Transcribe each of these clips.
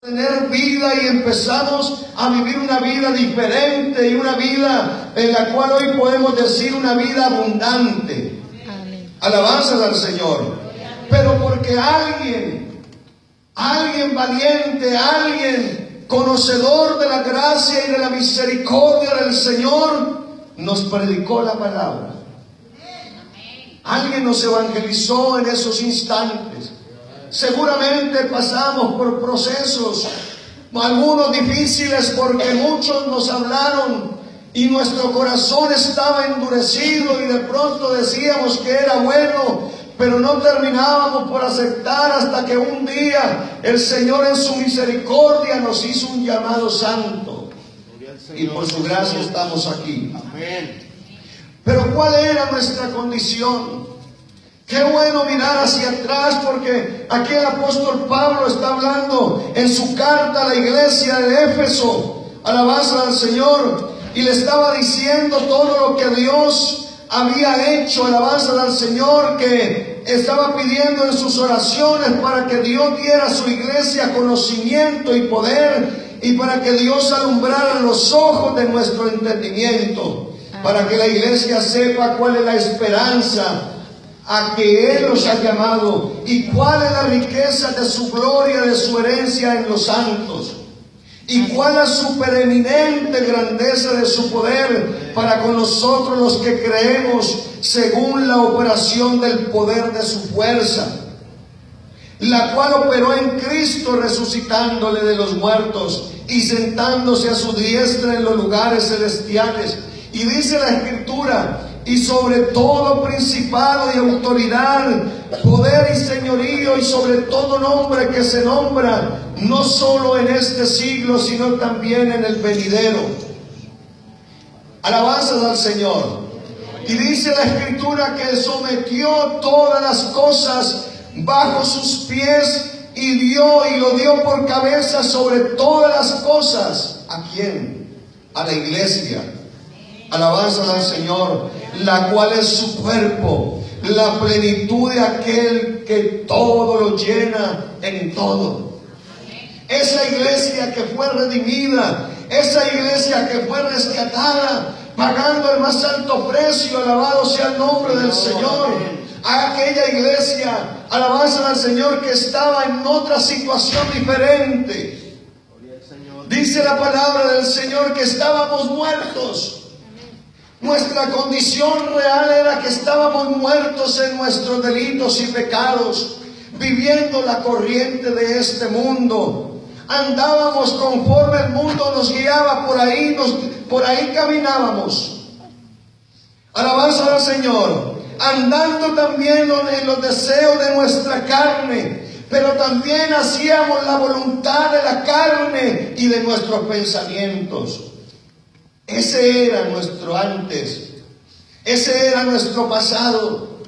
tener vida y empezamos a vivir una vida diferente y una vida en la cual hoy podemos decir una vida abundante. Amén. Alabanzas al Señor. Pero porque alguien valiente, alguien conocedor de la gracia y de la misericordia del Señor nos predicó la palabra. Alguien nos evangelizó en esos instantes. Seguramente pasamos por procesos, algunos difíciles, porque muchos nos hablaron y nuestro corazón estaba endurecido y de pronto decíamos que era bueno, pero no terminábamos por aceptar hasta que un día el Señor en su misericordia nos hizo un llamado santo y por su gracia estamos aquí. Amén. Pero ¿cuál era nuestra condición? Qué bueno mirar hacia atrás, porque aquí el apóstol Pablo está hablando en su carta a la iglesia de Éfeso, alabanza al Señor, y le estaba diciendo todo lo que Dios había hecho, alabanza al Señor, que estaba pidiendo en sus oraciones para que Dios diera a su iglesia conocimiento y poder, y para que Dios alumbrara los ojos de nuestro entendimiento, para que la iglesia sepa cuál es la esperanza a que Él los ha llamado y cuál es la riqueza de su gloria, de su herencia en los santos, y cuál es su preeminente grandeza de su poder para con nosotros los que creemos, según la operación del poder de su fuerza, la cual operó en Cristo, resucitándole de los muertos y sentándose a su diestra en los lugares celestiales. Y dice la Escritura: y sobre todo principado y autoridad, poder y señorío, y sobre todo nombre que se nombra, no solo en este siglo, sino también en el venidero. Alabanzas al Señor. Y dice la Escritura que sometió todas las cosas bajo sus pies y lo dio por cabeza sobre todas las cosas. ¿A quién? A la iglesia. Alabanzas al Señor, la cual es su cuerpo, la plenitud de aquel que todo lo llena en todo. Esa iglesia que fue redimida, esa iglesia que fue rescatada, pagando el más alto precio, alabado sea el nombre del Señor. A aquella iglesia, alabanzas al Señor, que estaba en otra situación diferente. Dice la palabra del Señor que estábamos muertos. Nuestra condición real era que estábamos muertos en nuestros delitos y pecados, viviendo la corriente de este mundo. Andábamos conforme el mundo nos guiaba, por ahí caminábamos. Alabanza al Señor, andando también en los deseos de nuestra carne, pero también hacíamos la voluntad de la carne y de nuestros pensamientos. Ese era nuestro antes, ese era nuestro pasado.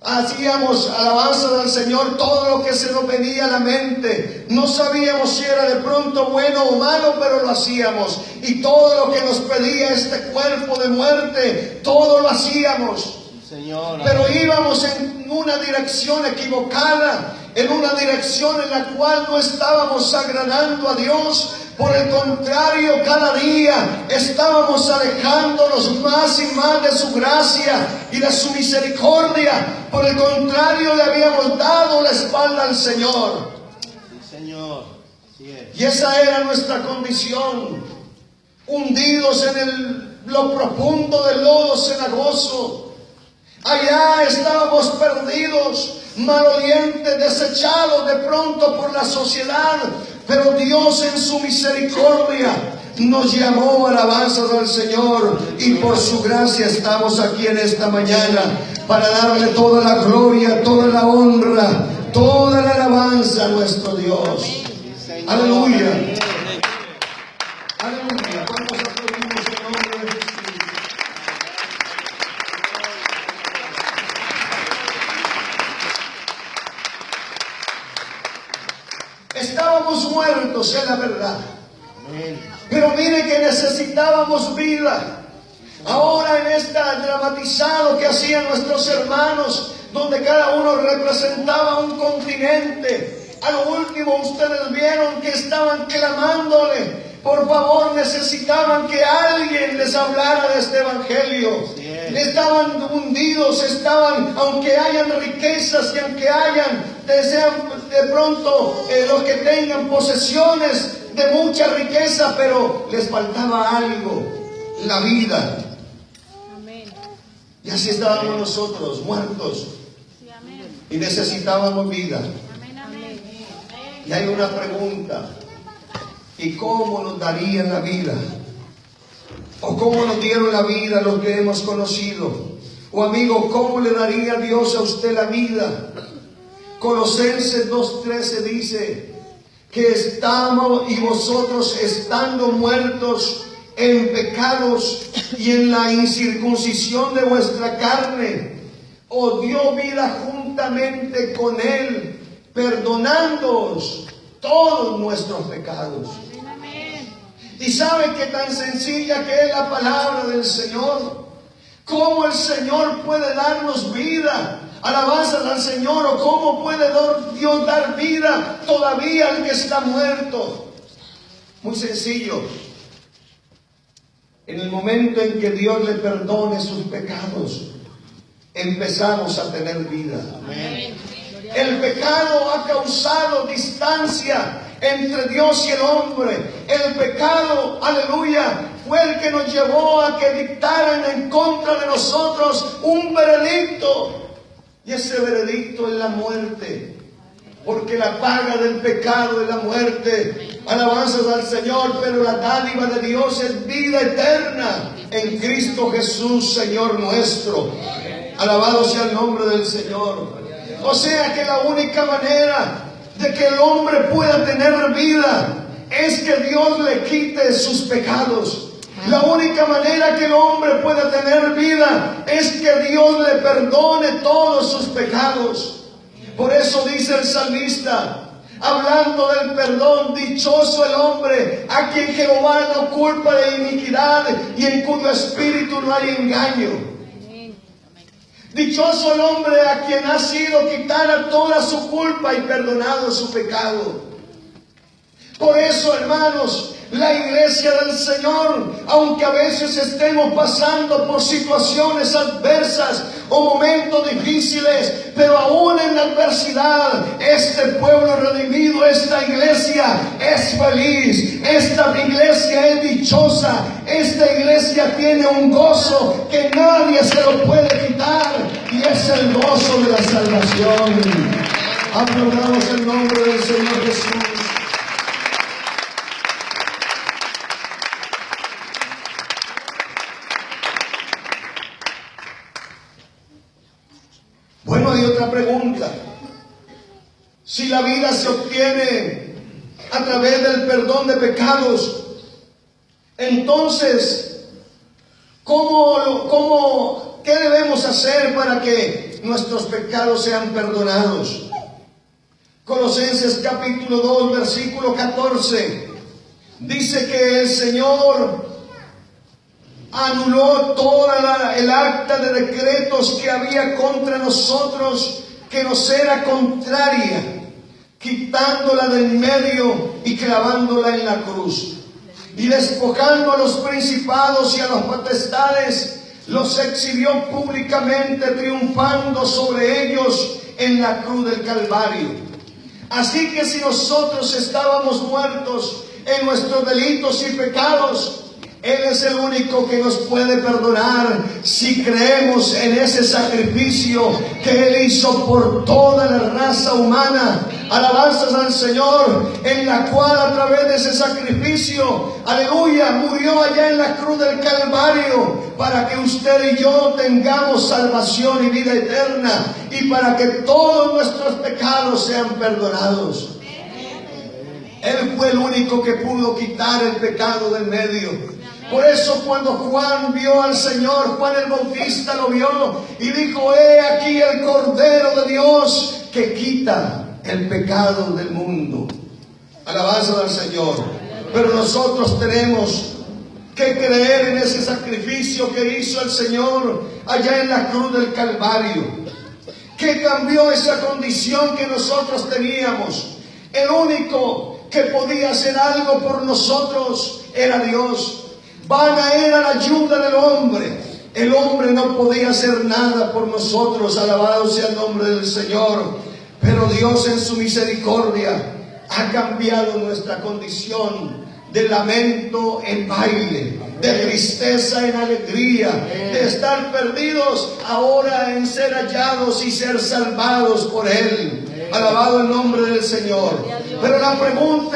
Hacíamos alabanza al Señor todo lo que se nos venía a la mente. No sabíamos si era de pronto bueno o malo, pero lo hacíamos. Y todo lo que nos pedía este cuerpo de muerte, todo lo hacíamos. Señor, pero íbamos en una dirección equivocada, en una dirección en la cual no estábamos agradando a Dios. Por el contrario, cada día estábamos alejándonos más y más de su gracia y de su misericordia. Por el contrario, le habíamos dado la espalda al Señor. Sí, Señor. Así es. Y esa era nuestra condición, hundidos en lo profundo del lodo cenagoso. Allá estábamos perdidos, malolientes, desechados de pronto por la sociedad. Pero Dios en su misericordia nos llamó, alabanzas al Señor, y por su gracia estamos aquí en esta mañana para darle toda la gloria, toda la honra, toda la alabanza a nuestro Dios. Aleluya. Aleluya. ¿Cuántos aplaudimos en nombre de Jesús? Estábamos muertos, es la verdad. Pero mire que necesitábamos vida. Ahora en esta dramatizado que hacían nuestros hermanos, donde cada uno representaba un continente, A lo último ustedes vieron que estaban clamándole. Por favor, necesitaban que alguien les hablara de este evangelio. Estaban hundidos, aunque hayan riquezas y aunque desean de pronto los que tengan posesiones de mucha riqueza, pero les faltaba algo, la vida. Y así estábamos nosotros, muertos, y necesitábamos vida. Y hay una pregunta: ¿y cómo nos darían la vida? ¿O cómo nos dieron la vida los que hemos conocido? O amigo, ¿cómo le daría Dios a usted la vida? Colosenses 2:13 dice que estamos, y vosotros estando muertos en pecados y en la incircuncisión de vuestra carne, os dio vida juntamente con Él, perdonándoos todos nuestros pecados. Y sabe que tan sencilla que es la palabra del Señor. ¿Cómo el Señor puede darnos vida? Alabanzas al Señor. ¿O cómo puede Dios dar vida todavía al que está muerto? Muy sencillo. En el momento en que Dios le perdone sus pecados, empezamos a tener vida. Amén. El pecado ha causado distancia entre Dios y el hombre. El pecado, aleluya, fue el que nos llevó a que dictaran en contra de nosotros un veredicto. Y ese veredicto es la muerte. Porque la paga del pecado es la muerte. Alabanzas al Señor, pero la dádiva de Dios es vida eterna en Cristo Jesús, Señor nuestro. Alabado sea el nombre del Señor. O sea que la única manera de que el hombre pueda tener vida es que Dios le quite sus pecados. La única manera que el hombre pueda tener vida es que Dios le perdone todos sus pecados. Por eso dice el salmista, hablando del perdón: dichoso el hombre a quien Jehová no culpa de iniquidad y en cuyo espíritu no hay engaño. Dichoso el hombre a quien ha sido quitada toda su culpa y perdonado su pecado. Por eso, hermanos, la iglesia del Señor, aunque a veces estemos pasando por situaciones adversas o momentos difíciles, pero aún en la adversidad, este pueblo redimido, esta iglesia es feliz, esta iglesia es dichosa, esta iglesia tiene un gozo que nadie se lo puede quitar, y es el gozo de la salvación. Aplaudamos el nombre del Señor Jesús. Bueno, hay otra pregunta. Si la vida se obtiene a través del perdón de pecados, entonces, ¿qué debemos hacer para que nuestros pecados sean perdonados? Colosenses capítulo 2, versículo 14, dice que el Señor anuló toda el acta de decretos que había contra nosotros, que nos era contraria, quitándola del medio y clavándola en la cruz. Y despojando a los principados y a las potestades, los exhibió públicamente, triunfando sobre ellos en la cruz del Calvario. Así que si nosotros estábamos muertos en nuestros delitos y pecados, Él es el único que nos puede perdonar si creemos en ese sacrificio que Él hizo por toda la raza humana. Alabanzas al Señor, en la cual a través de ese sacrificio, aleluya, murió allá en la cruz del Calvario para que usted y yo tengamos salvación y vida eterna, y para que todos nuestros pecados sean perdonados. Él fue el único que pudo quitar el pecado del medio. Por eso cuando Juan vio al Señor, Juan el Bautista lo vio y dijo: he aquí el Cordero de Dios que quita el pecado del mundo. Alabanza al Señor. Pero nosotros tenemos que creer en ese sacrificio que hizo el Señor allá en la cruz del Calvario, que cambió esa condición que nosotros teníamos. El único que podía hacer algo por nosotros era Dios. Vana era la ayuda del hombre. El hombre no podía hacer nada por nosotros. Alabado sea el nombre del Señor. Pero Dios en su misericordia ha cambiado nuestra condición de lamento en baile, de tristeza en alegría, de estar perdidos ahora en ser hallados y ser salvados por Él. Alabado el nombre del Señor. Pero la pregunta es: